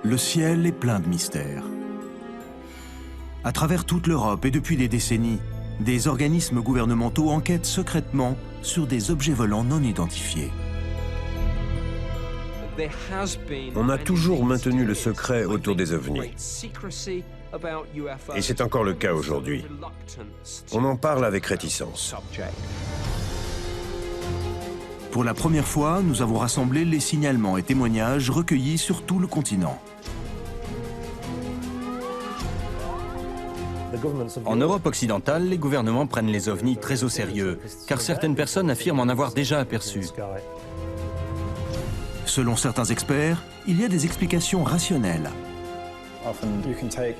Le ciel est plein de mystères. À travers toute l'Europe et depuis des décennies, des organismes gouvernementaux enquêtent secrètement sur des objets volants non identifiés. On a toujours maintenu le secret autour des ovnis. Et c'est encore le cas aujourd'hui. On en parle avec réticence. Pour la première fois, nous avons rassemblé les signalements et témoignages recueillis sur tout le continent. En Europe occidentale, les gouvernements prennent les ovnis très au sérieux, car certaines personnes affirment en avoir déjà aperçu. Selon certains experts, il y a des explications rationnelles.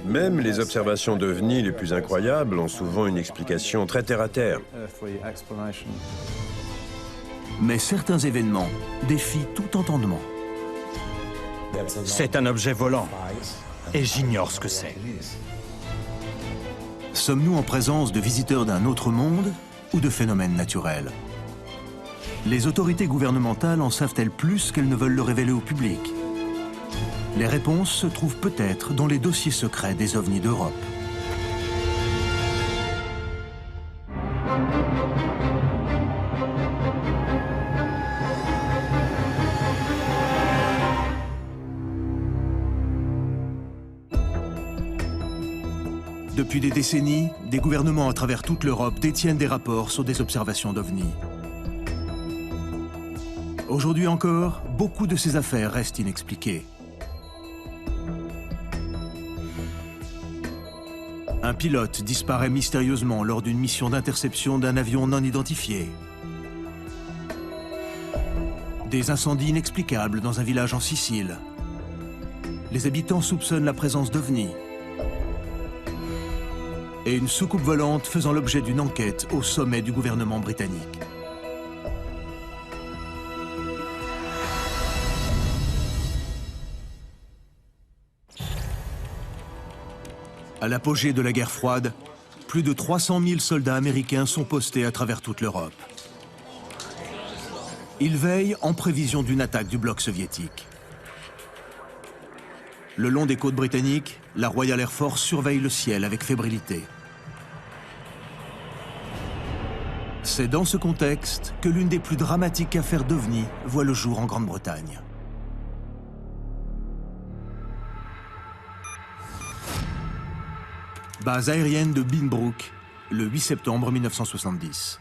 Même les observations d'ovnis les plus incroyables ont souvent une explication très terre-à-terre. Mais certains événements défient tout entendement. C'est un objet volant, et j'ignore ce que c'est. Sommes-nous en présence de visiteurs d'un autre monde ou de phénomènes naturels? Les autorités gouvernementales en savent-elles plus qu'elles ne veulent le révéler au public? Les réponses se trouvent peut-être dans les dossiers secrets des ovnis d'Europe. Depuis des décennies, des gouvernements à travers toute l'Europe détiennent des rapports sur des observations d'ovnis. Aujourd'hui encore, beaucoup de ces affaires restent inexpliquées. Un pilote disparaît mystérieusement lors d'une mission d'interception d'un avion non identifié. Des incendies inexplicables dans un village en Sicile. Les habitants soupçonnent la présence d'ovnis. Et une soucoupe volante faisant l'objet d'une enquête au sommet du gouvernement britannique. À l'apogée de la guerre froide, plus de 300 000 soldats américains sont postés à travers toute l'Europe. Ils veillent en prévision d'une attaque du bloc soviétique. Le long des côtes britanniques, la Royal Air Force surveille le ciel avec fébrilité. C'est dans ce contexte que l'une des plus dramatiques affaires d'ovnis voit le jour en Grande-Bretagne. Base aérienne de Binbrook, le 8 septembre 1970.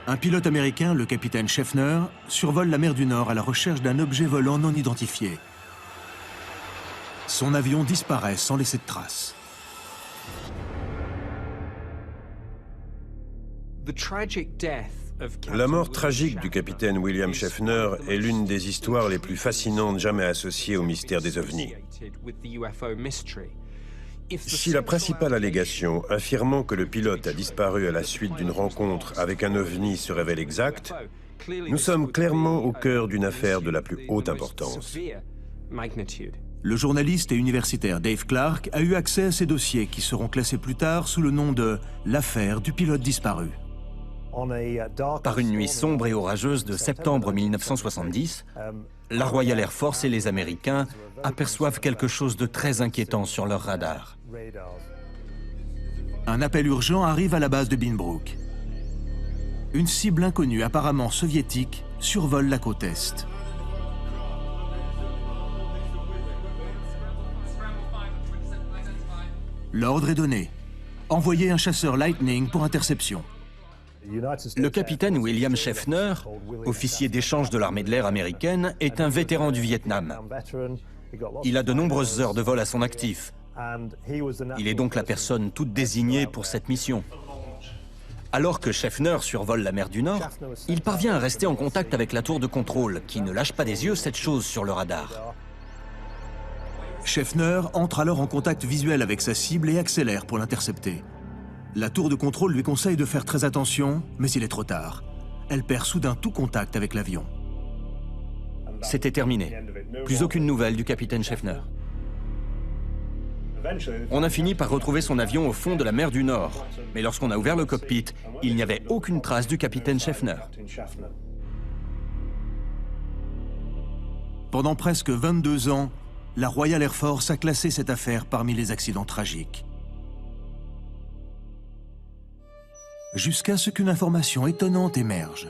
Un pilote américain, le capitaine Schaeffner, survole la mer du Nord à la recherche d'un objet volant non identifié. Son avion disparaît sans laisser de traces. La mort tragique du capitaine William Schaeffner est l'une des histoires les plus fascinantes jamais associées au mystère des ovnis. Si la principale allégation affirmant que le pilote a disparu à la suite d'une rencontre avec un ovni se révèle exacte, nous sommes clairement au cœur d'une affaire de la plus haute importance. Le journaliste et universitaire Dave Clark a eu accès à ces dossiers qui seront classés plus tard sous le nom de « l'affaire du pilote disparu ». Par une nuit sombre et orageuse de septembre 1970, la Royal Air Force et les Américains aperçoivent quelque chose de très inquiétant sur leur radar. Un appel urgent arrive à la base de Binbrook. Une cible inconnue, apparemment soviétique, survole la côte Est. L'ordre est donné. Envoyez un chasseur Lightning pour interception. Le capitaine William Schaeffner, officier d'échange de l'armée de l'air américaine, est un vétéran du Vietnam. Il a de nombreuses heures de vol à son actif. Il est donc la personne toute désignée pour cette mission. Alors que Schaeffner survole la mer du Nord, il parvient à rester en contact avec la tour de contrôle, qui ne lâche pas des yeux cette chose sur le radar. Schaeffner entre alors en contact visuel avec sa cible et accélère pour l'intercepter. La tour de contrôle lui conseille de faire très attention, mais il est trop tard. Elle perd soudain tout contact avec l'avion. C'était terminé. Plus aucune nouvelle du capitaine Schaeffner. On a fini par retrouver son avion au fond de la mer du Nord. Mais lorsqu'on a ouvert le cockpit, il n'y avait aucune trace du capitaine Schaeffner. Pendant presque 22 ans, la Royal Air Force a classé cette affaire parmi les accidents tragiques. Jusqu'à ce qu'une information étonnante émerge.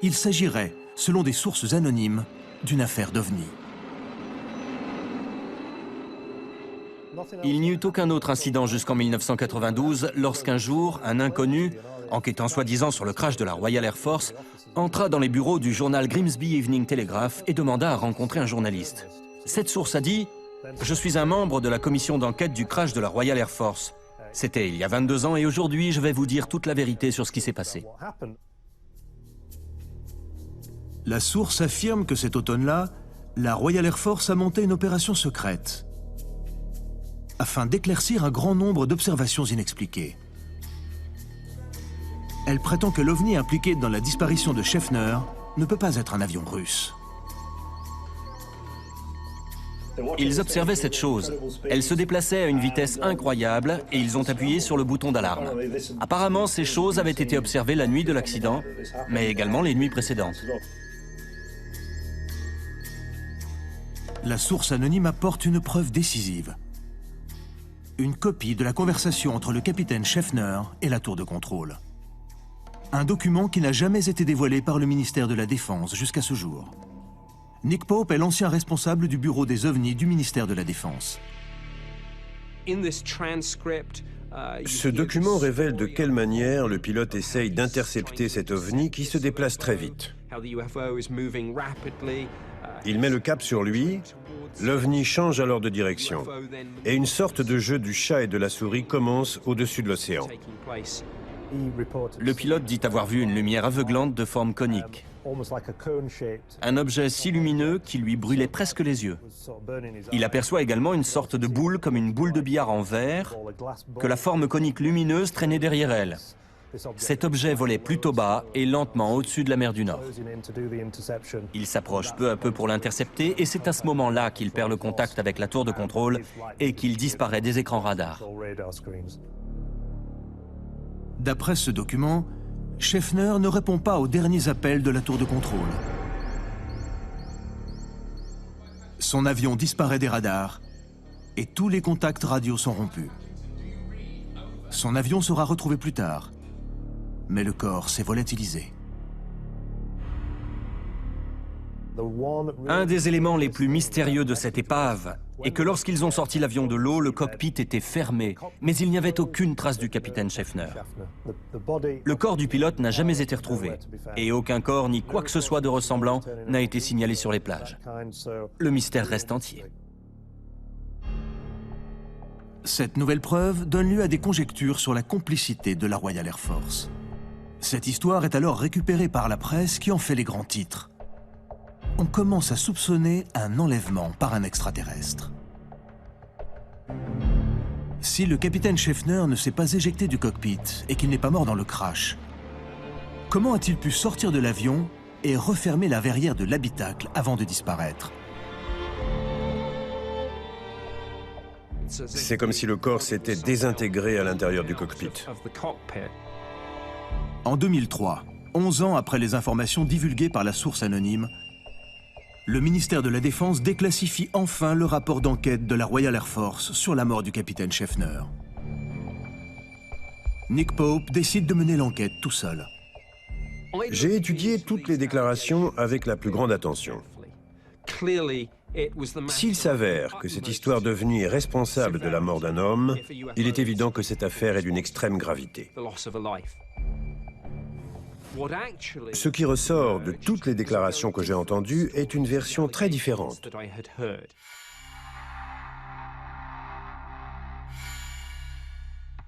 Il s'agirait, selon des sources anonymes, d'une affaire d'OVNI. Il n'y eut aucun autre incident jusqu'en 1992, lorsqu'un jour, un inconnu, enquêtant soi-disant sur le crash de la Royal Air Force, entra dans les bureaux du journal Grimsby Evening Telegraph et demanda à rencontrer un journaliste. Cette source a dit « Je suis un membre de la commission d'enquête du crash de la Royal Air Force. C'était il y a 22 ans et aujourd'hui, je vais vous dire toute la vérité sur ce qui s'est passé. » La source affirme que cet automne-là, la Royal Air Force a monté une opération secrète afin d'éclaircir un grand nombre d'observations inexpliquées. Elle prétend que l'OVNI impliqué dans la disparition de Schaeffner ne peut pas être un avion russe. Ils observaient cette chose. Elle se déplaçait à une vitesse incroyable et ils ont appuyé sur le bouton d'alarme. Apparemment, ces choses avaient été observées la nuit de l'accident, mais également les nuits précédentes. La source anonyme apporte une preuve décisive. Une copie de la conversation entre le capitaine Schaeffner et la tour de contrôle. Un document qui n'a jamais été dévoilé par le ministère de la Défense jusqu'à ce jour. Nick Pope est l'ancien responsable du bureau des OVNI du ministère de la Défense. Ce document révèle de quelle manière le pilote essaye d'intercepter cet OVNI qui se déplace très vite. Il met le cap sur lui, l'OVNI change alors de direction, et une sorte de jeu du chat et de la souris commence au-dessus de l'océan. Le pilote dit avoir vu une lumière aveuglante de forme conique. Un objet si lumineux qui lui brûlait presque les yeux. Il aperçoit également une sorte de boule comme une boule de billard en verre que la forme conique lumineuse traînait derrière elle. Cet objet volait plutôt bas et lentement au-dessus de la mer du Nord. Il s'approche peu à peu pour l'intercepter et c'est à ce moment-là qu'il perd le contact avec la tour de contrôle et qu'il disparaît des écrans radars. D'après ce document, Schaeffner ne répond pas aux derniers appels de la tour de contrôle. Son avion disparaît des radars et tous les contacts radio sont rompus. Son avion sera retrouvé plus tard, mais le corps s'est volatilisé. Un des éléments les plus mystérieux de cette épave est que lorsqu'ils ont sorti l'avion de l'eau, le cockpit était fermé, mais il n'y avait aucune trace du capitaine Schaeffner. Le corps du pilote n'a jamais été retrouvé, et aucun corps ni quoi que ce soit de ressemblant n'a été signalé sur les plages. Le mystère reste entier. Cette nouvelle preuve donne lieu à des conjectures sur la complicité de la Royal Air Force. Cette histoire est alors récupérée par la presse qui en fait les grands titres. On commence à soupçonner un enlèvement par un extraterrestre. Si le capitaine Schaeffner ne s'est pas éjecté du cockpit et qu'il n'est pas mort dans le crash, comment a-t-il pu sortir de l'avion et refermer la verrière de l'habitacle avant de disparaître? C'est comme si le corps s'était désintégré à l'intérieur du cockpit. En 2003, 11 ans après les informations divulguées par la source anonyme, le ministère de la Défense déclassifie enfin le rapport d'enquête de la Royal Air Force sur la mort du capitaine Schaeffner. Nick Pope décide de mener l'enquête tout seul. J'ai étudié toutes les déclarations avec la plus grande attention. S'il s'avère que cette histoire d'OVNI est responsable de la mort d'un homme, il est évident que cette affaire est d'une extrême gravité. Ce qui ressort de toutes les déclarations que j'ai entendues est une version très différente.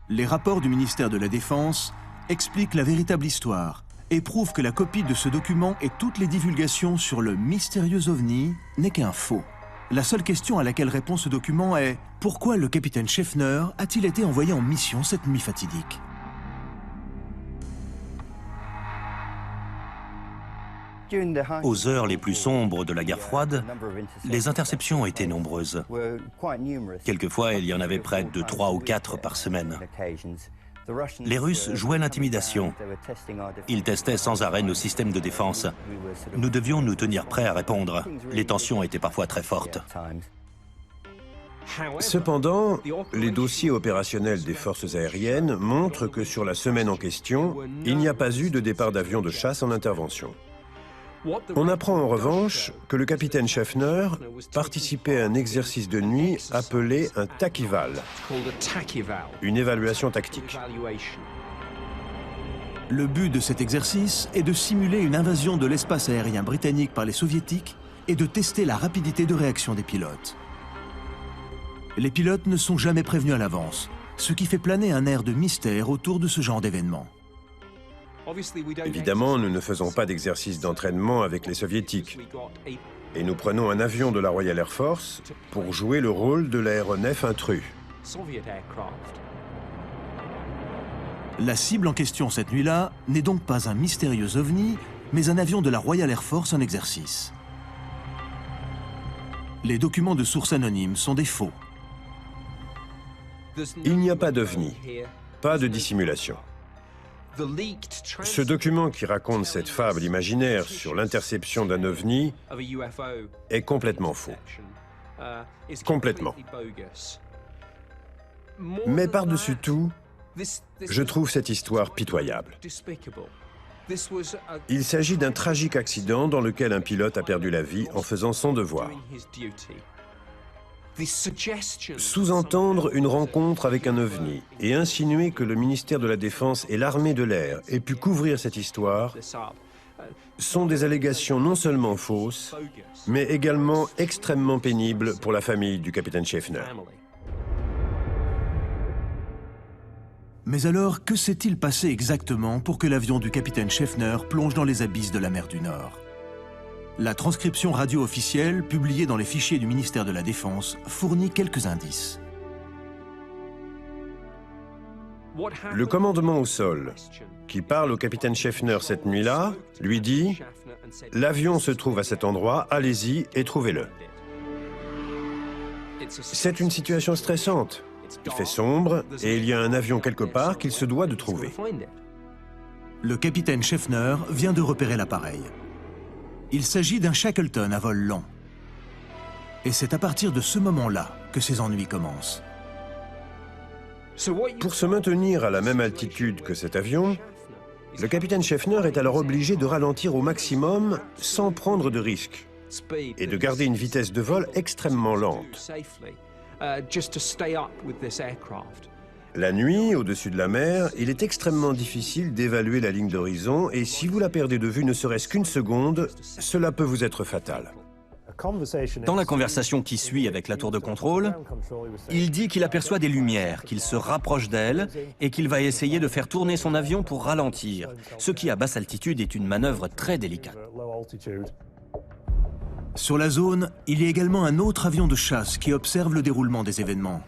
Les rapports du ministère de la Défense expliquent la véritable histoire et prouvent que la copie de ce document et toutes les divulgations sur le mystérieux OVNI n'est qu'un faux. La seule question à laquelle répond ce document est « Pourquoi le capitaine Schaeffner a-t-il été envoyé en mission cette nuit fatidique ?» Aux heures les plus sombres de la guerre froide, les interceptions étaient nombreuses. Quelquefois, il y en avait près de 3 ou 4 par semaine. Les Russes jouaient l'intimidation. Ils testaient sans arrêt nos systèmes de défense. Nous devions nous tenir prêts à répondre. Les tensions étaient parfois très fortes. Cependant, les dossiers opérationnels des forces aériennes montrent que sur la semaine en question, il n'y a pas eu de départ d'avions de chasse en intervention. On apprend en revanche que le capitaine Schaeffner participait à un exercice de nuit appelé un tachyval, une évaluation tactique. Le but de cet exercice est de simuler une invasion de l'espace aérien britannique par les soviétiques et de tester la rapidité de réaction des pilotes. Les pilotes ne sont jamais prévenus à l'avance, ce qui fait planer un air de mystère autour de ce genre d'événement. Évidemment, nous ne faisons pas d'exercice d'entraînement avec les soviétiques. Et nous prenons un avion de la Royal Air Force pour jouer le rôle de l'aéronef intrus. La cible en question cette nuit-là n'est donc pas un mystérieux ovni, mais un avion de la Royal Air Force en exercice. Les documents de sources anonymes sont des faux. Il n'y a pas d'ovni, pas de dissimulation. Ce document qui raconte cette fable imaginaire sur l'interception d'un ovni est complètement faux. Complètement. Mais par-dessus tout, je trouve cette histoire pitoyable. Il s'agit d'un tragique accident dans lequel un pilote a perdu la vie en faisant son devoir. Sous-entendre une rencontre avec un ovni et insinuer que le ministère de la Défense et l'armée de l'air aient pu couvrir cette histoire sont des allégations non seulement fausses, mais également extrêmement pénibles pour la famille du capitaine Schaeffner. Mais alors, que s'est-il passé exactement pour que l'avion du capitaine Schaeffner plonge dans les abysses de la mer du Nord? La transcription radio officielle, publiée dans les fichiers du ministère de la Défense, fournit quelques indices. Le commandement au sol, qui parle au capitaine Schaeffner cette nuit-là, lui dit « L'avion se trouve à cet endroit, allez-y et trouvez-le ». C'est une situation stressante. Il fait sombre et il y a un avion quelque part qu'il se doit de trouver. Le capitaine Schaeffner vient de repérer l'appareil. Il s'agit d'un Shackleton à vol lent. Et c'est à partir de ce moment-là que ses ennuis commencent. Pour se maintenir à la même altitude que cet avion, le capitaine Schaeffner est alors obligé de ralentir au maximum sans prendre de risques et de garder une vitesse de vol extrêmement lente. La nuit, au-dessus de la mer, il est extrêmement difficile d'évaluer la ligne d'horizon et si vous la perdez de vue ne serait-ce qu'une seconde, cela peut vous être fatal. Dans la conversation qui suit avec la tour de contrôle, il dit qu'il aperçoit des lumières, qu'il se rapproche d'elles et qu'il va essayer de faire tourner son avion pour ralentir, ce qui à basse altitude est une manœuvre très délicate. Sur la zone, il y a également un autre avion de chasse qui observe le déroulement des événements.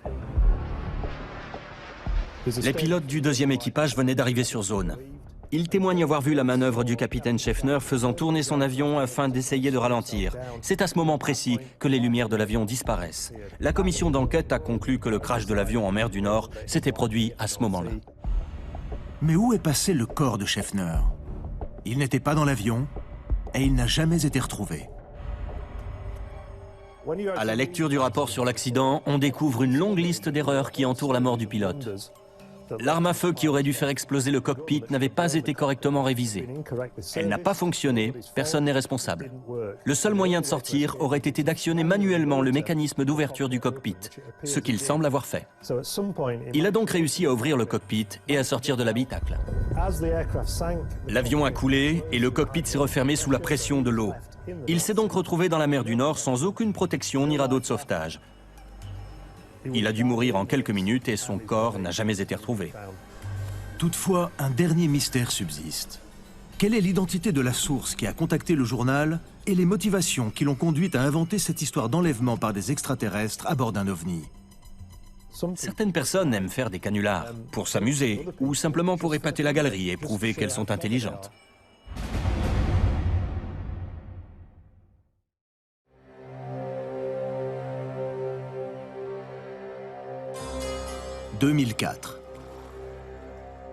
Les pilotes du deuxième équipage venaient d'arriver sur zone. Ils témoignent avoir vu la manœuvre du capitaine Schaeffner faisant tourner son avion afin d'essayer de ralentir. C'est à ce moment précis que les lumières de l'avion disparaissent. La commission d'enquête a conclu que le crash de l'avion en mer du Nord s'était produit à ce moment-là. Mais où est passé le corps de Schaeffner? Il n'était pas dans l'avion et il n'a jamais été retrouvé. À la lecture du rapport sur l'accident, on découvre une longue liste d'erreurs qui entourent la mort du pilote. L'arme à feu qui aurait dû faire exploser le cockpit n'avait pas été correctement révisée. Elle n'a pas fonctionné, personne n'est responsable. Le seul moyen de sortir aurait été d'actionner manuellement le mécanisme d'ouverture du cockpit, ce qu'il semble avoir fait. Il a donc réussi à ouvrir le cockpit et à sortir de l'habitacle. L'avion a coulé et le cockpit s'est refermé sous la pression de l'eau. Il s'est donc retrouvé dans la mer du Nord sans aucune protection ni radeau de sauvetage. Il a dû mourir en quelques minutes et son corps n'a jamais été retrouvé. Toutefois, un dernier mystère subsiste. Quelle est l'identité de la source qui a contacté le journal et les motivations qui l'ont conduite à inventer cette histoire d'enlèvement par des extraterrestres à bord d'un ovni? Certaines personnes aiment faire des canulars pour s'amuser ou simplement pour épater la galerie et prouver qu'elles sont intelligentes. « 2004.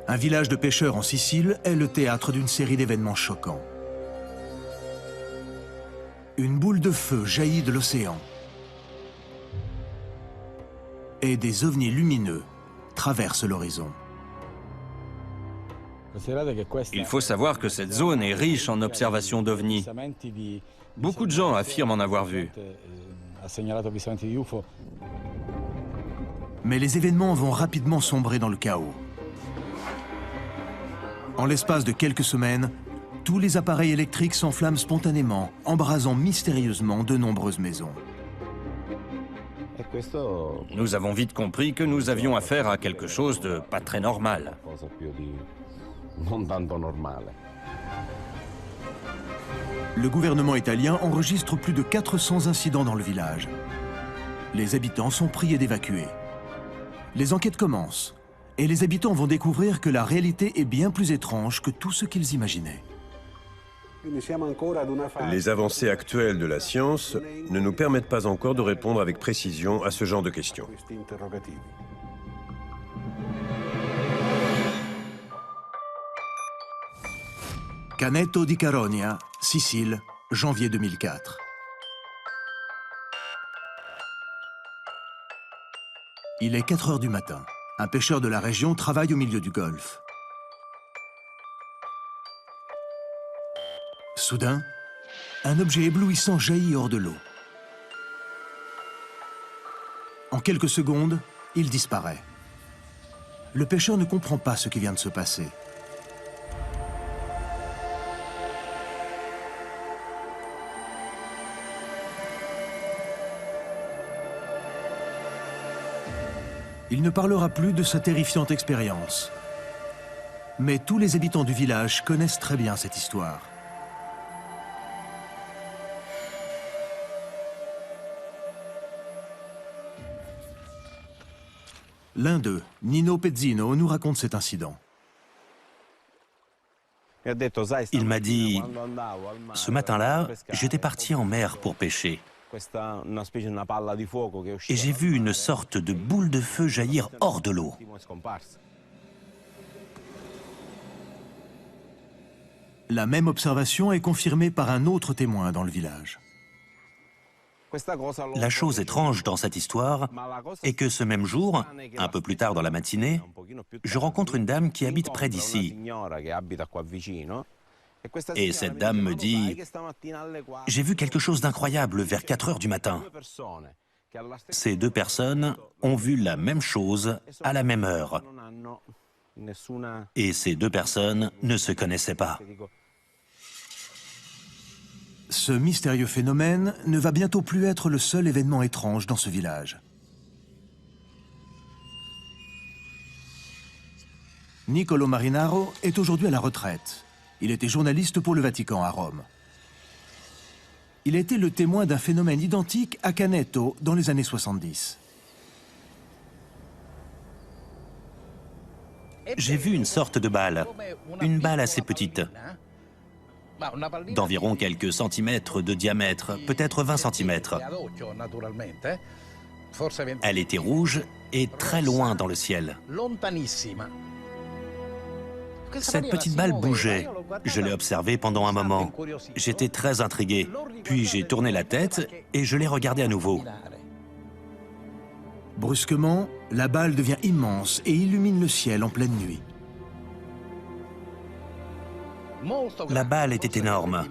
Un village de pêcheurs en Sicile est le théâtre d'une série d'événements choquants. Une boule de feu jaillit de l'océan. Et des ovnis lumineux traversent l'horizon. Il faut savoir que cette zone est riche en observations d'ovnis. Beaucoup de gens affirment en avoir vu. Mais les événements vont rapidement sombrer dans le chaos. En l'espace de quelques semaines, tous les appareils électriques s'enflamment spontanément, embrasant mystérieusement de nombreuses maisons. Nous avons vite compris que nous avions affaire à quelque chose de pas très normal. Le gouvernement italien enregistre plus de 400 incidents dans le village. Les habitants sont priés d'évacuer. Les enquêtes commencent, et les habitants vont découvrir que la réalité est bien plus étrange que tout ce qu'ils imaginaient. Les avancées actuelles de la science ne nous permettent pas encore de répondre avec précision à ce genre de questions. Canetto di Caronia, Sicile, janvier 2004. Il est 4 heures du matin. Un pêcheur de la région travaille au milieu du golfe. Soudain, un objet éblouissant jaillit hors de l'eau. En quelques secondes, il disparaît. Le pêcheur ne comprend pas ce qui vient de se passer. Il ne parlera plus de sa terrifiante expérience. Mais tous les habitants du village connaissent très bien cette histoire. L'un d'eux, Nino Pezzino, nous raconte cet incident. Il m'a dit, ce matin-là, j'étais parti en mer pour pêcher. Et j'ai vu une sorte de boule de feu jaillir hors de l'eau. La même observation est confirmée par un autre témoin dans le village. La chose étrange dans cette histoire est que ce même jour, un peu plus tard dans la matinée, je rencontre une dame qui habite près d'ici. Et cette dame me dit, « J'ai vu quelque chose d'incroyable vers 4 heures du matin. » Ces deux personnes ont vu la même chose à la même heure. Et ces deux personnes ne se connaissaient pas. Ce mystérieux phénomène ne va bientôt plus être le seul événement étrange dans ce village. Niccolo Marinaro est aujourd'hui à la retraite. Il était journaliste pour le Vatican à Rome. Il a été le témoin d'un phénomène identique à Canetto dans les années 70. J'ai vu une sorte de balle, une balle assez petite, d'environ quelques centimètres de diamètre, peut-être 20 centimètres. Elle était rouge et très loin dans le ciel. Cette petite balle bougeait. Je l'ai observée pendant un moment. J'étais très intrigué. Puis j'ai tourné la tête et je l'ai regardée à nouveau. Brusquement, la balle devient immense et illumine le ciel en pleine nuit. La balle était énorme.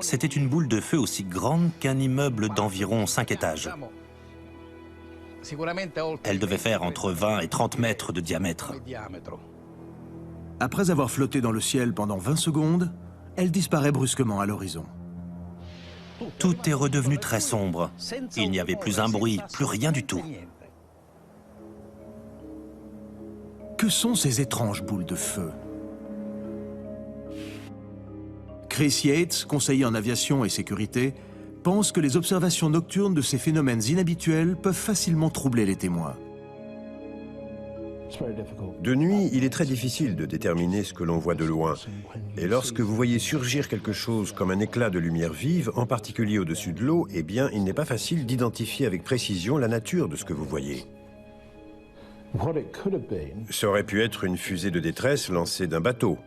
C'était une boule de feu aussi grande qu'un immeuble d'environ 5 étages. Elle devait faire entre 20 et 30 mètres de diamètre. Après avoir flotté dans le ciel pendant 20 secondes, elle disparaît brusquement à l'horizon. Tout est redevenu très sombre. Il n'y avait plus un bruit, plus rien du tout. Que sont ces étranges boules de feu? Chris Yates, conseiller en aviation et sécurité, pense que les observations nocturnes de ces phénomènes inhabituels peuvent facilement troubler les témoins. De nuit, il est très difficile de déterminer ce que l'on voit de loin. Et lorsque vous voyez surgir quelque chose comme un éclat de lumière vive, en particulier au-dessus de l'eau, eh bien, il n'est pas facile d'identifier avec précision la nature de ce que vous voyez. Ça aurait pu être une fusée de détresse lancée d'un bateau.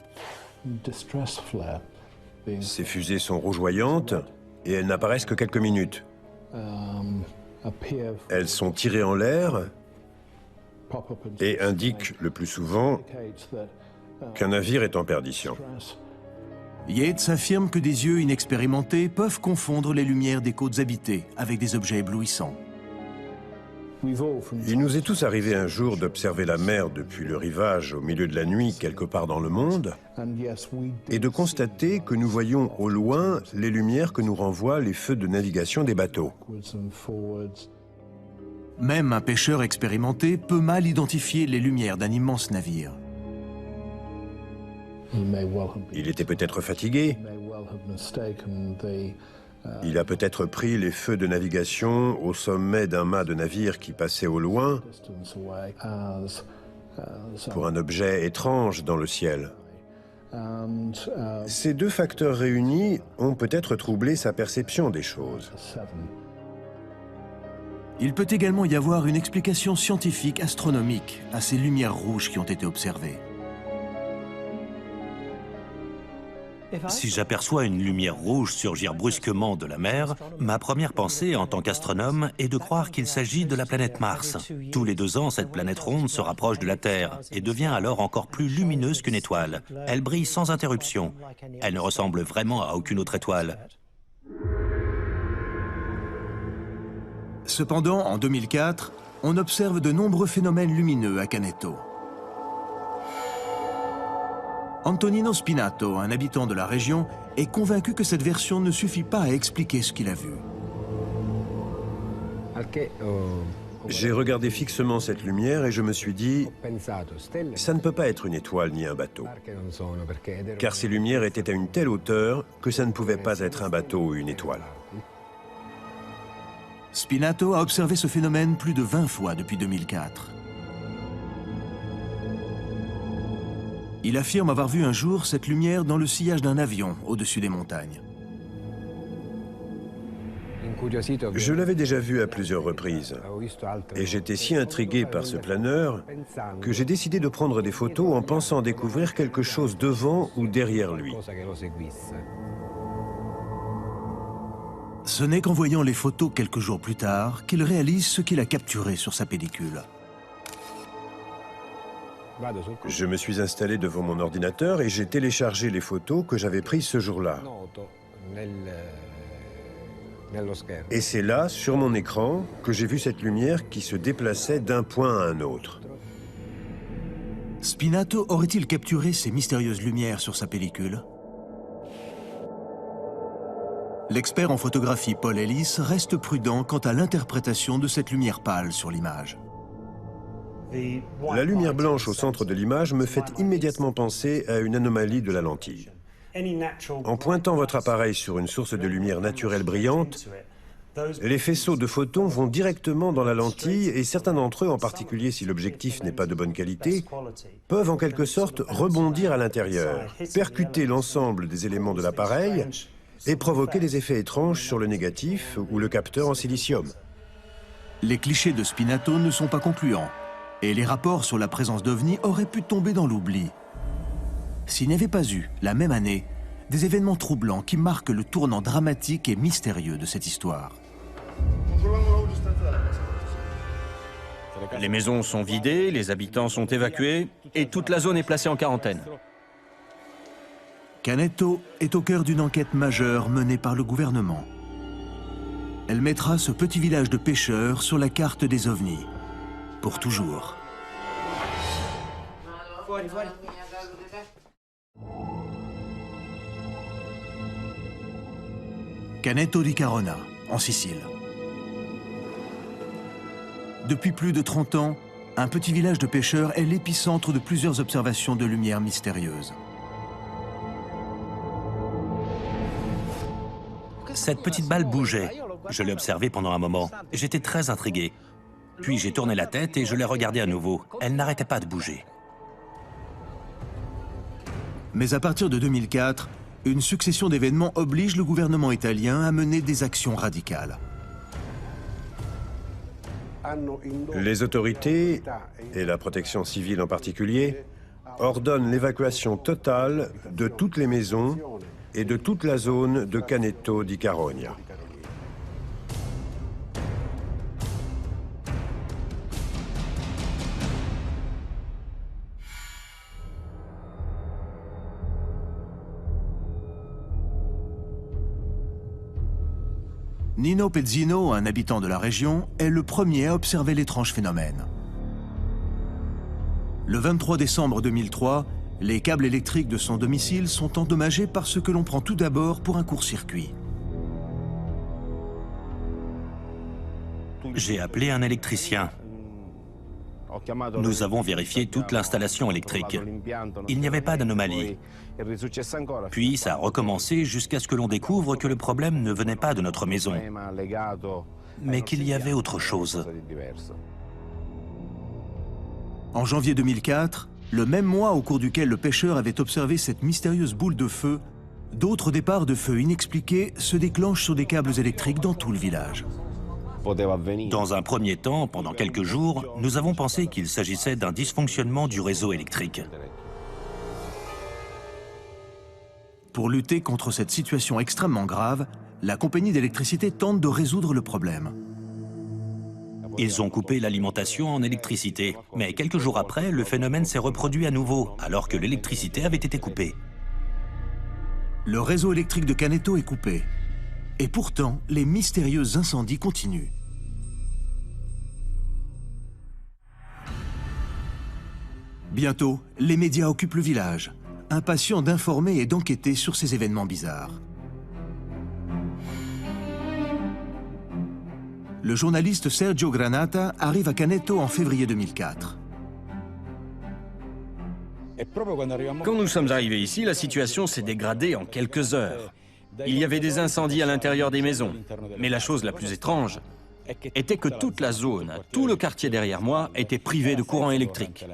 Ces fusées sont rougeoyantes et elles n'apparaissent que quelques minutes. Elles sont tirées en l'air et indiquent le plus souvent qu'un navire est en perdition. Yates affirme que des yeux inexpérimentés peuvent confondre les lumières des côtes habitées avec des objets éblouissants. Il nous est tous arrivé un jour d'observer la mer depuis le rivage au milieu de la nuit quelque part dans le monde et de constater que nous voyons au loin les lumières que nous renvoient les feux de navigation des bateaux. Même un pêcheur expérimenté peut mal identifier les lumières d'un immense navire. Il était peut-être fatigué. Il a peut-être pris les feux de navigation au sommet d'un mât de navire qui passait au loin pour un objet étrange dans le ciel. Ces deux facteurs réunis ont peut-être troublé sa perception des choses. Il peut également y avoir une explication scientifique astronomique à ces lumières rouges qui ont été observées. Si j'aperçois une lumière rouge surgir brusquement de la mer, ma première pensée en tant qu'astronome est de croire qu'il s'agit de la planète Mars. Tous les 2 ans, cette planète ronde se rapproche de la Terre et devient alors encore plus lumineuse qu'une étoile. Elle brille sans interruption. Elle ne ressemble vraiment à aucune autre étoile. Cependant, en 2004, on observe de nombreux phénomènes lumineux à Canneto. Antonino Spinato, un habitant de la région, est convaincu que cette version ne suffit pas à expliquer ce qu'il a vu. J'ai regardé fixement cette lumière et je me suis dit, ça ne peut pas être une étoile ni un bateau. Car ces lumières étaient à une telle hauteur que ça ne pouvait pas être un bateau ou une étoile. Spinato a observé ce phénomène plus de 20 fois depuis 2004. Il affirme avoir vu un jour cette lumière dans le sillage d'un avion au-dessus des montagnes. Je l'avais déjà vu à plusieurs reprises et j'étais si intrigué par ce planeur que j'ai décidé de prendre des photos en pensant découvrir quelque chose devant ou derrière lui. Ce n'est qu'en voyant les photos quelques jours plus tard qu'il réalise ce qu'il a capturé sur sa pellicule. Je me suis installé devant mon ordinateur et j'ai téléchargé les photos que j'avais prises ce jour-là. Et c'est là, sur mon écran, que j'ai vu cette lumière qui se déplaçait d'un point à un autre. Spinato aurait-il capturé ces mystérieuses lumières sur sa pellicule? L'expert en photographie Paul Ellis reste prudent quant à l'interprétation de cette lumière pâle sur l'image. La lumière blanche au centre de l'image me fait immédiatement penser à une anomalie de la lentille. En pointant votre appareil sur une source de lumière naturelle brillante, les faisceaux de photons vont directement dans la lentille et certains d'entre eux, en particulier si l'objectif n'est pas de bonne qualité, peuvent en quelque sorte rebondir à l'intérieur, percuter l'ensemble des éléments de l'appareil et provoquer des effets étranges sur le négatif ou le capteur en silicium. Les clichés de Spinato ne sont pas concluants. Et les rapports sur la présence d'OVNI auraient pu tomber dans l'oubli. S'il n'y avait pas eu, la même année, des événements troublants qui marquent le tournant dramatique et mystérieux de cette histoire. Les maisons sont vidées, les habitants sont évacués et toute la zone est placée en quarantaine. Canneto est au cœur d'une enquête majeure menée par le gouvernement. Elle mettra ce petit village de pêcheurs sur la carte des OVNI. Pour toujours. Canneto di Carona, en Sicile. Depuis plus de 30 ans, un petit village de pêcheurs est l'épicentre de plusieurs observations de lumière mystérieuses. Cette petite balle bougeait. Je l'ai observée pendant un moment. J'étais très intrigué. Puis j'ai tourné la tête et je l'ai regardée à nouveau. Elle n'arrêtait pas de bouger. Mais à partir de 2004, une succession d'événements oblige le gouvernement italien à mener des actions radicales. Les autorités, et la protection civile en particulier, ordonnent l'évacuation totale de toutes les maisons et de toute la zone de Caneto di Carogna. Nino Pezzino, un habitant de la région, est le premier à observer l'étrange phénomène. Le 23 décembre 2003, les câbles électriques de son domicile sont endommagés par ce que l'on prend tout d'abord pour un court-circuit. J'ai appelé un électricien. Nous avons vérifié toute l'installation électrique. Il n'y avait pas d'anomalie. Puis ça a recommencé jusqu'à ce que l'on découvre que le problème ne venait pas de notre maison, mais qu'il y avait autre chose. En janvier 2004, le même mois au cours duquel le pêcheur avait observé cette mystérieuse boule de feu, d'autres départs de feu inexpliqués se déclenchent sur des câbles électriques dans tout le village. Dans un premier temps, pendant quelques jours, nous avons pensé qu'il s'agissait d'un dysfonctionnement du réseau électrique. Pour lutter contre cette situation extrêmement grave, la compagnie d'électricité tente de résoudre le problème. Ils ont coupé l'alimentation en électricité, mais quelques jours après, le phénomène s'est reproduit à nouveau, alors que l'électricité avait été coupée. Le réseau électrique de Caneto est coupé. Et pourtant, les mystérieux incendies continuent. Bientôt, les médias occupent le village, impatients d'informer et d'enquêter sur ces événements bizarres. Le journaliste Sergio Granata arrive à Caneto en février 2004. Quand nous sommes arrivés ici, la situation s'est dégradée en quelques heures. Il y avait des incendies à l'intérieur des maisons. Mais la chose la plus étrange était que toute la zone, tout le quartier derrière moi, était privé de courant électrique.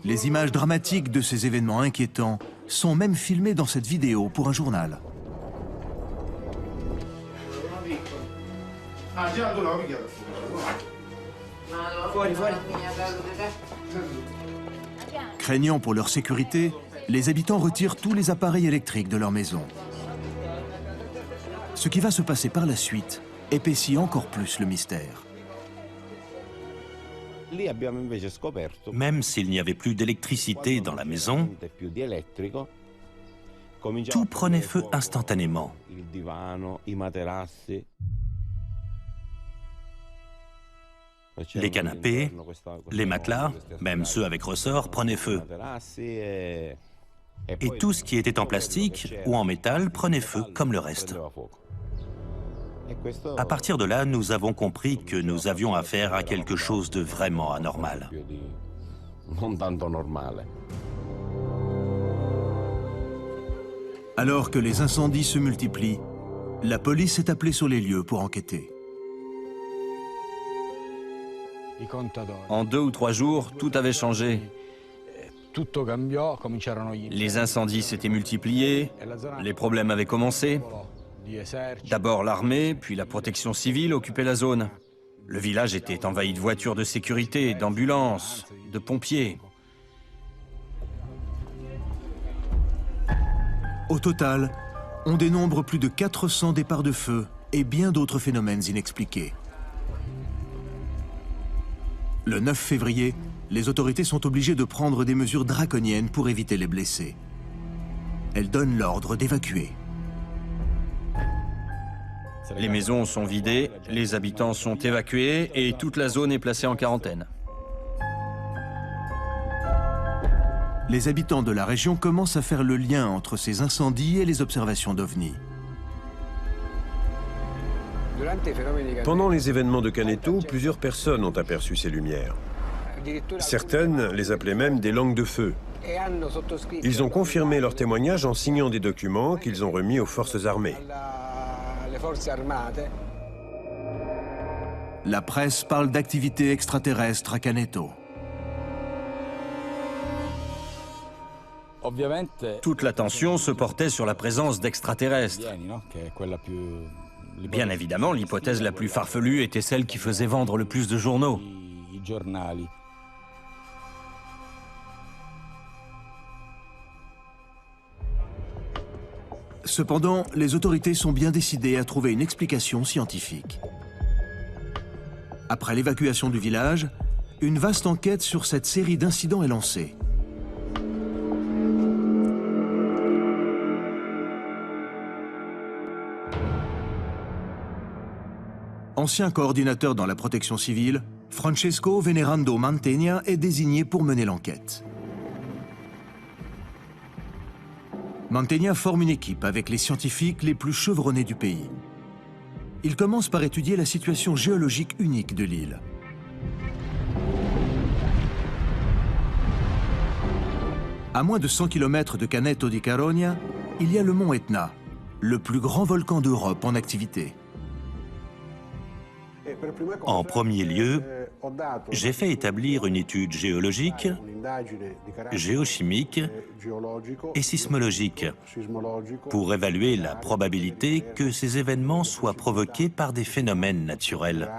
Les images dramatiques de ces événements inquiétants sont même filmées dans cette vidéo pour un journal. Craignant pour leur sécurité, les habitants retirent tous les appareils électriques de leur maison. Ce qui va se passer par la suite épaissit encore plus le mystère. Même s'il n'y avait plus d'électricité dans la maison, tout prenait feu instantanément. Les canapés, les matelas, même ceux avec ressort, prenaient feu. Et tout ce qui était en plastique ou en métal prenait feu comme le reste. À partir de là, nous avons compris que nous avions affaire à quelque chose de vraiment anormal. Alors que les incendies se multiplient, la police est appelée sur les lieux pour enquêter. En 2 ou 3 jours, tout avait changé. Les incendies s'étaient multipliés, les problèmes avaient commencé. D'abord l'armée, puis la protection civile occupaient la zone. Le village était envahi de voitures de sécurité, d'ambulances, de pompiers. Au total, on dénombre plus de 400 départs de feu et bien d'autres phénomènes inexpliqués. Le 9 février, les autorités sont obligées de prendre des mesures draconiennes pour éviter les blessés. Elles donnent l'ordre d'évacuer. Les maisons sont vidées, les habitants sont évacués et toute la zone est placée en quarantaine. Les habitants de la région commencent à faire le lien entre ces incendies et les observations d'OVNI. Pendant les événements de Caneto, plusieurs personnes ont aperçu ces lumières. Certaines les appelaient même des langues de feu. Ils ont confirmé leur témoignage en signant des documents qu'ils ont remis aux forces armées. La presse parle d'activités extraterrestres à Caneto. Toute l'attention se portait sur la présence d'extraterrestres. Bien évidemment, l'hypothèse la plus farfelue était celle qui faisait vendre le plus de journaux. Cependant, les autorités sont bien décidées à trouver une explication scientifique. Après l'évacuation du village, une vaste enquête sur cette série d'incidents est lancée. Ancien coordinateur dans la protection civile, Francesco Venerando Mantegna est désigné pour mener l'enquête. Mantegna forme une équipe avec les scientifiques les plus chevronnés du pays. Il commence par étudier la situation géologique unique de l'île. À moins de 100 km de Canetto di Carogna, il y a le mont Etna, le plus grand volcan d'Europe en activité. En premier lieu, j'ai fait établir une étude géologique, géochimique et sismologique pour évaluer la probabilité que ces événements soient provoqués par des phénomènes naturels.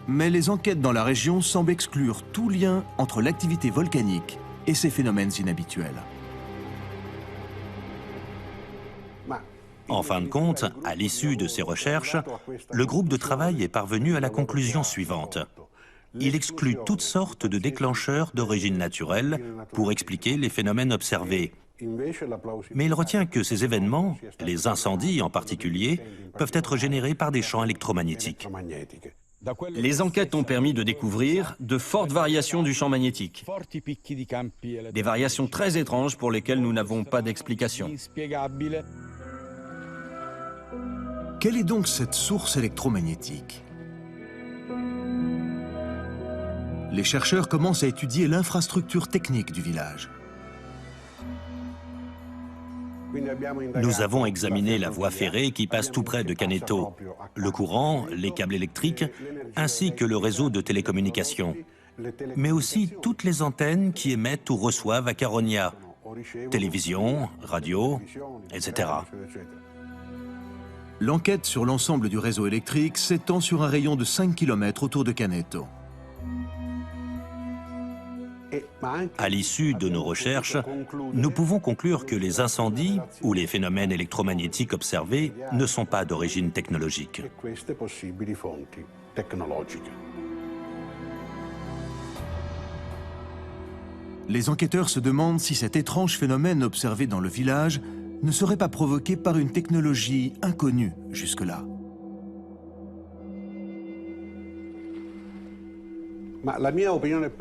Mais les enquêtes dans la région semblent exclure tout lien entre l'activité volcanique et ces phénomènes inhabituels. En fin de compte, à l'issue de ces recherches, le groupe de travail est parvenu à la conclusion suivante. Il exclut toutes sortes de déclencheurs d'origine naturelle pour expliquer les phénomènes observés. Mais il retient que ces événements, les incendies en particulier, peuvent être générés par des champs électromagnétiques. Les enquêtes ont permis de découvrir de fortes variations du champ magnétique. Des variations très étranges pour lesquelles nous n'avons pas d'explication. Quelle est donc cette source électromagnétique? Les chercheurs commencent à étudier l'infrastructure technique du village. Nous avons examiné la voie ferrée qui passe tout près de Canetto, le courant, les câbles électriques, ainsi que le réseau de télécommunications, mais aussi toutes les antennes qui émettent ou reçoivent à Carogna, télévision, radio, etc. L'enquête sur l'ensemble du réseau électrique s'étend sur un rayon de 5 km autour de Canetto. À l'issue de nos recherches, nous pouvons conclure que les incendies ou les phénomènes électromagnétiques observés ne sont pas d'origine technologique. Les enquêteurs se demandent si cet étrange phénomène observé dans le village ne serait pas provoqué par une technologie inconnue jusque-là.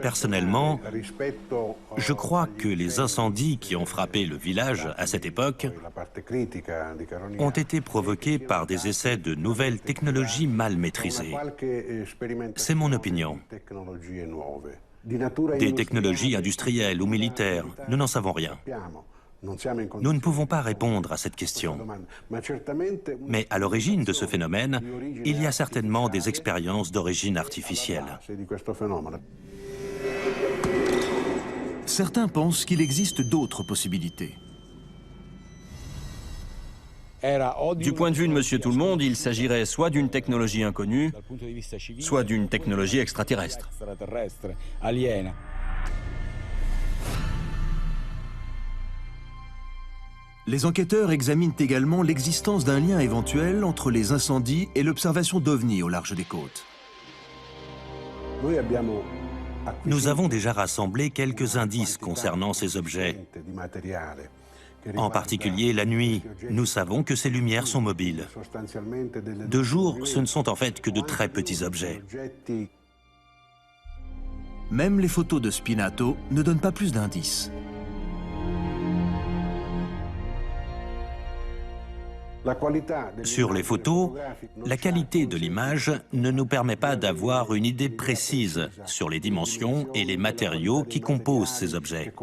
Personnellement, je crois que les incendies qui ont frappé le village à cette époque ont été provoqués par des essais de nouvelles technologies mal maîtrisées. C'est mon opinion. Des technologies industrielles ou militaires, nous n'en savons rien. Nous ne pouvons pas répondre à cette question. Mais à l'origine de ce phénomène, il y a certainement des expériences d'origine artificielle. Certains pensent qu'il existe d'autres possibilités. Du point de vue de Monsieur Tout-le-Monde, il s'agirait soit d'une technologie inconnue, soit d'une technologie extraterrestre. Les enquêteurs examinent également l'existence d'un lien éventuel entre les incendies et l'observation d'ovnis au large des côtes. Nous avons déjà rassemblé quelques indices concernant ces objets. En particulier la nuit, nous savons que ces lumières sont mobiles. De jour, ce ne sont en fait que de très petits objets. Même les photos de Spinato ne donnent pas plus d'indices. Sur les photos, la qualité de l'image ne nous permet pas d'avoir une idée précise sur les dimensions et les matériaux qui composent ces objets.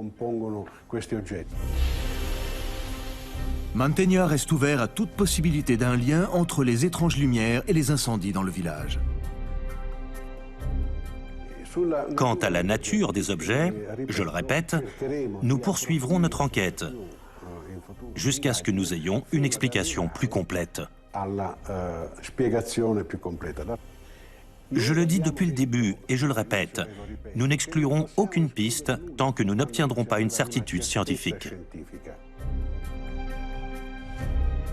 Mantegna reste ouvert à toute possibilité d'un lien entre les étranges lumières et les incendies dans le village. Quant à la nature des objets, je le répète, nous poursuivrons notre enquête. jusqu'à ce que nous ayons une explication plus complète. Je le dis depuis le début et je le répète, nous n'exclurons aucune piste tant que nous n'obtiendrons pas une certitude scientifique.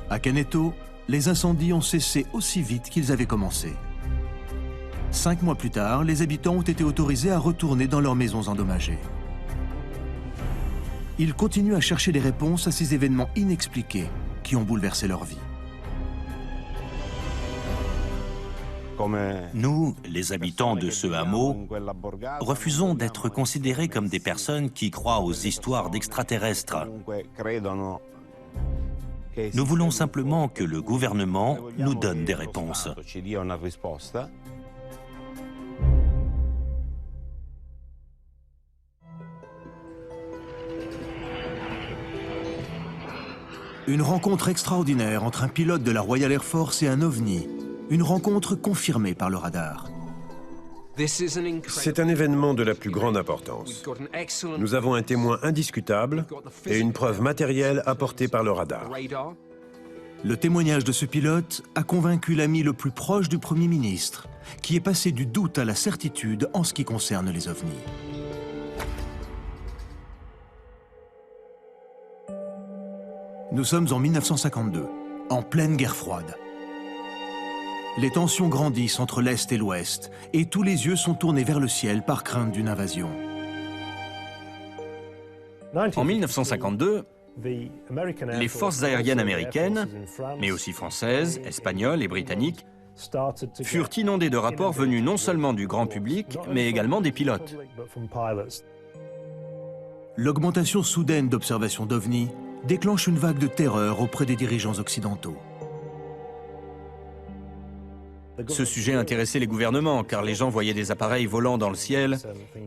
À Canneto, les incendies ont cessé aussi vite qu'ils avaient commencé. 5 mois plus tard, les habitants ont été autorisés à retourner dans leurs maisons endommagées. Ils continuent à chercher des réponses à ces événements inexpliqués qui ont bouleversé leur vie. Nous, les habitants de ce hameau, refusons d'être considérés comme des personnes qui croient aux histoires d'extraterrestres. Nous voulons simplement que le gouvernement nous donne des réponses. Une rencontre extraordinaire entre un pilote de la Royal Air Force et un ovni. Une rencontre confirmée par le radar. C'est un événement de la plus grande importance. Nous avons un témoin indiscutable et une preuve matérielle apportée par le radar. Le témoignage de ce pilote a convaincu l'ami le plus proche du Premier ministre, qui est passé du doute à la certitude en ce qui concerne les ovnis. Nous sommes en 1952, en pleine guerre froide. Les tensions grandissent entre l'Est et l'Ouest, et tous les yeux sont tournés vers le ciel par crainte d'une invasion. En 1952, les forces aériennes américaines, mais aussi françaises, espagnoles et britanniques, furent inondées de rapports venus non seulement du grand public, mais également des pilotes. L'augmentation soudaine d'observations d'OVNI déclenche une vague de terreur auprès des dirigeants occidentaux. Ce sujet intéressait les gouvernements, car les gens voyaient des appareils volant dans le ciel,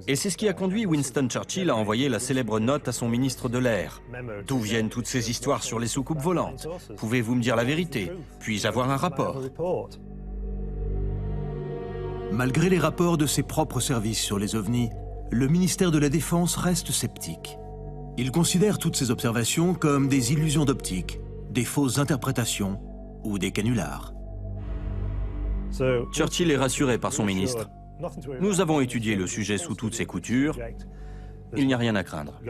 et c'est ce qui a conduit Winston Churchill à envoyer la célèbre note à son ministre de l'Air. D'où viennent toutes ces histoires sur les soucoupes volantes? Pouvez-vous me dire la vérité? Puis-je avoir un rapport? Malgré les rapports de ses propres services sur les ovnis, le ministère de la Défense reste sceptique. Il considère toutes ces observations comme des illusions d'optique, des fausses interprétations ou des canulars. Churchill est rassuré par son ministre. Nous avons étudié le sujet sous toutes ses coutures. Il n'y a rien à craindre.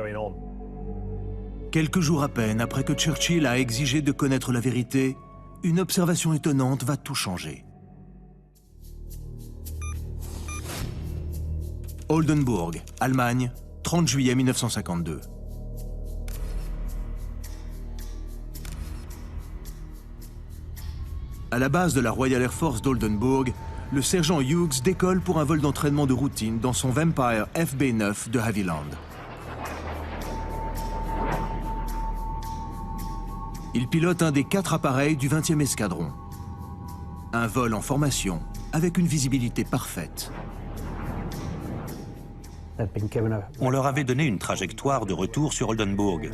Quelques jours à peine après que Churchill a exigé de connaître la vérité, une observation étonnante va tout changer. Oldenburg, Allemagne, 30 juillet 1952. À la base de la Royal Air Force d'Oldenburg, le sergent Hughes décolle pour un vol d'entraînement de routine dans son Vampire FB-9 de Havilland. Il pilote un des 4 appareils du 20e escadron. Un vol en formation, avec une visibilité parfaite. On leur avait donné une trajectoire de retour sur Oldenburg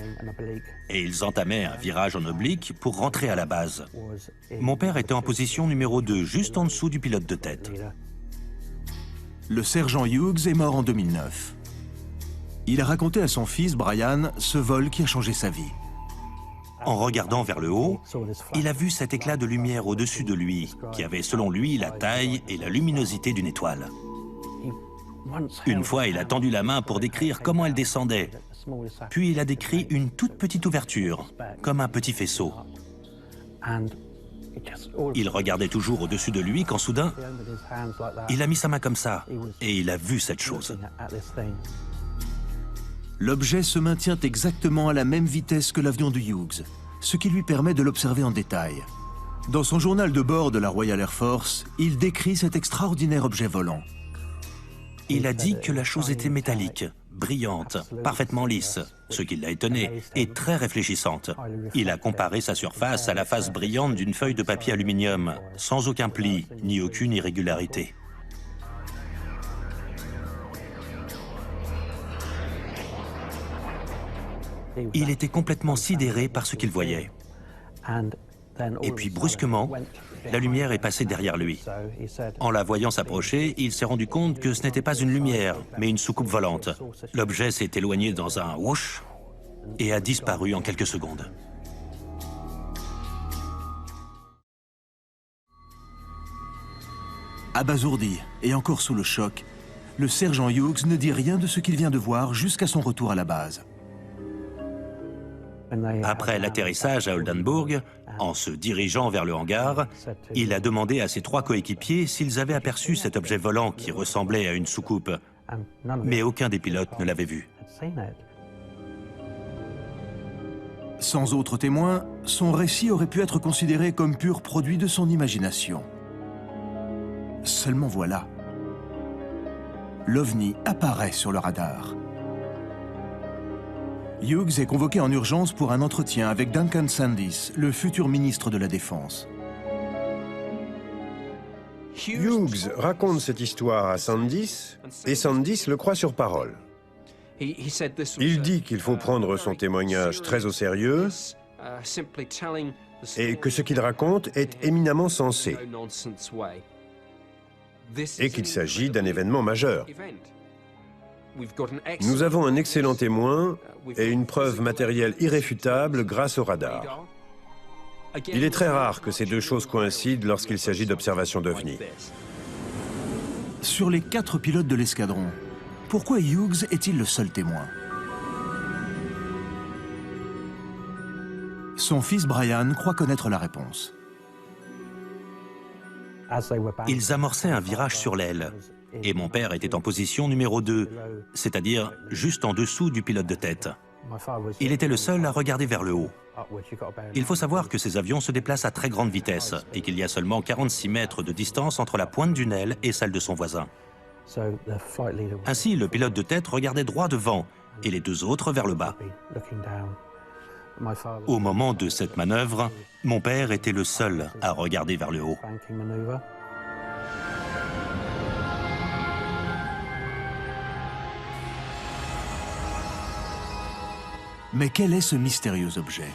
et ils entamaient un virage en oblique pour rentrer à la base. Mon père était en position numéro 2, juste en dessous du pilote de tête. Le sergent Hughes est mort en 2009. Il a raconté à son fils, Brian, ce vol qui a changé sa vie. En regardant vers le haut, il a vu cet éclat de lumière au-dessus de lui, qui avait selon lui la taille et la luminosité d'une étoile. Une fois, il a tendu la main pour décrire comment elle descendait. Puis il a décrit une toute petite ouverture, comme un petit faisceau. Il regardait toujours au-dessus de lui quand soudain, il a mis sa main comme ça et il a vu cette chose. L'objet se maintient exactement à la même vitesse que l'avion de Hughes, ce qui lui permet de l'observer en détail. Dans son journal de bord de la Royal Air Force, il décrit cet extraordinaire objet volant. Il a dit que la chose était métallique, brillante, parfaitement lisse, ce qui l'a étonné, et très réfléchissante. Il a comparé sa surface à la face brillante d'une feuille de papier aluminium, sans aucun pli, ni aucune irrégularité. Il était complètement sidéré par ce qu'il voyait. Et puis brusquement, la lumière est passée derrière lui. En la voyant s'approcher, il s'est rendu compte que ce n'était pas une lumière, mais une soucoupe volante. L'objet s'est éloigné dans un whoosh et a disparu en quelques secondes. Abasourdi et encore sous le choc, le sergent Hughes ne dit rien de ce qu'il vient de voir jusqu'à son retour à la base. Après l'atterrissage à Oldenburg, en se dirigeant vers le hangar, il a demandé à ses 3 coéquipiers s'ils avaient aperçu cet objet volant qui ressemblait à une soucoupe. Mais aucun des pilotes ne l'avait vu. Sans autre témoin, son récit aurait pu être considéré comme pur produit de son imagination. Seulement voilà, l'OVNI apparaît sur le radar. Hughes est convoqué en urgence pour un entretien avec Duncan Sandys, le futur ministre de la Défense. Hughes raconte cette histoire à Sandys et Sandys le croit sur parole. Il dit qu'il faut prendre son témoignage très au sérieux et que ce qu'il raconte est éminemment sensé et qu'il s'agit d'un événement majeur. Nous avons un excellent témoin et une preuve matérielle irréfutable grâce au radar. Il est très rare que ces deux choses coïncident lorsqu'il s'agit d'observations d'OVNI. Sur les 4 pilotes de l'escadron, pourquoi Hughes est-il le seul témoin? Son fils Brian croit connaître la réponse. Ils amorçaient un virage sur l'aile, et mon père était en position numéro 2, c'est-à-dire juste en dessous du pilote de tête. Il était le seul à regarder vers le haut. Il faut savoir que ces avions se déplacent à très grande vitesse et qu'il y a seulement 46 mètres de distance entre la pointe d'une aile et celle de son voisin. Ainsi, le pilote de tête regardait droit devant et les 2 autres vers le bas. Au moment de cette manœuvre, mon père était le seul à regarder vers le haut. Mais quel est ce mystérieux objet?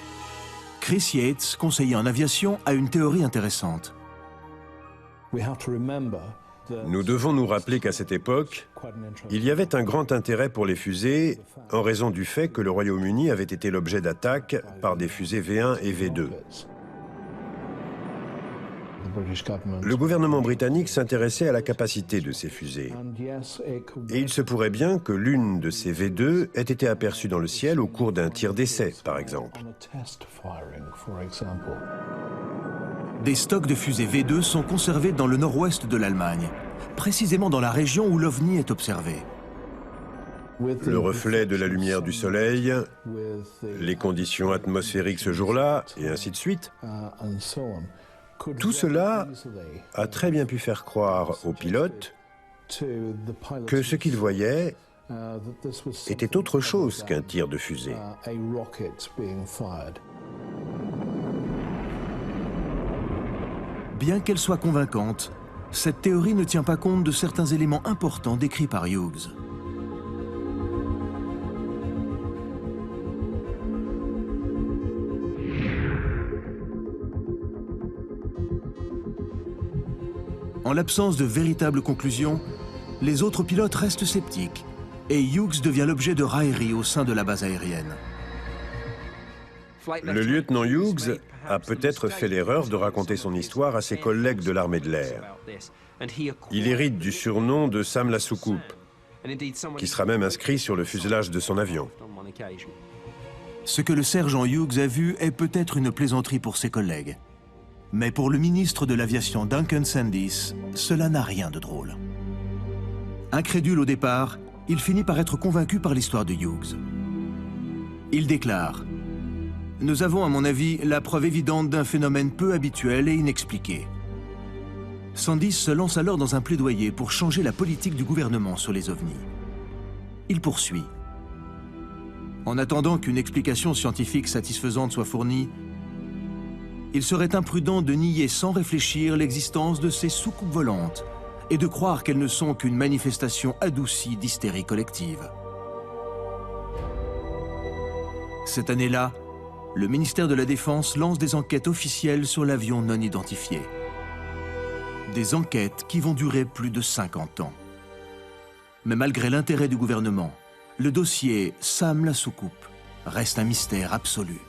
Chris Yates, conseiller en aviation, a une théorie intéressante. Nous devons nous rappeler qu'à cette époque, il y avait un grand intérêt pour les fusées en raison du fait que le Royaume-Uni avait été l'objet d'attaques par des fusées V1 et V2. Le gouvernement britannique s'intéressait à la capacité de ces fusées. Et il se pourrait bien que l'une de ces V2 ait été aperçue dans le ciel au cours d'un tir d'essai, par exemple. Des stocks de fusées V2 sont conservés dans le nord-ouest de l'Allemagne, précisément dans la région où l'OVNI est observé. Le reflet de la lumière du soleil, les conditions atmosphériques ce jour-là, et ainsi de suite. Tout cela a très bien pu faire croire aux pilotes que ce qu'ils voyaient était autre chose qu'un tir de fusée. Bien qu'elle soit convaincante, cette théorie ne tient pas compte de certains éléments importants décrits par Hughes. En l'absence de véritables conclusions, les autres pilotes restent sceptiques et Hughes devient l'objet de railleries au sein de la base aérienne. Le lieutenant Hughes a peut-être fait l'erreur de raconter son histoire à ses collègues de l'armée de l'air. Il hérite du surnom de Sam la soucoupe, qui sera même inscrit sur le fuselage de son avion. Ce que le sergent Hughes a vu est peut-être une plaisanterie pour ses collègues. Mais pour le ministre de l'Aviation Duncan Sandys, cela n'a rien de drôle. Incrédule au départ, il finit par être convaincu par l'histoire de Hughes. Il déclare « Nous avons, à mon avis, la preuve évidente d'un phénomène peu habituel et inexpliqué. » Sandys se lance alors dans un plaidoyer pour changer la politique du gouvernement sur les ovnis. Il poursuit. En attendant qu'une explication scientifique satisfaisante soit fournie, il serait imprudent de nier sans réfléchir l'existence de ces soucoupes volantes et de croire qu'elles ne sont qu'une manifestation adoucie d'hystérie collective. Cette année-là, le ministère de la Défense lance des enquêtes officielles sur l'avion non identifié. Des enquêtes qui vont durer plus de 50 ans. Mais malgré l'intérêt du gouvernement, le dossier Sam la soucoupe reste un mystère absolu.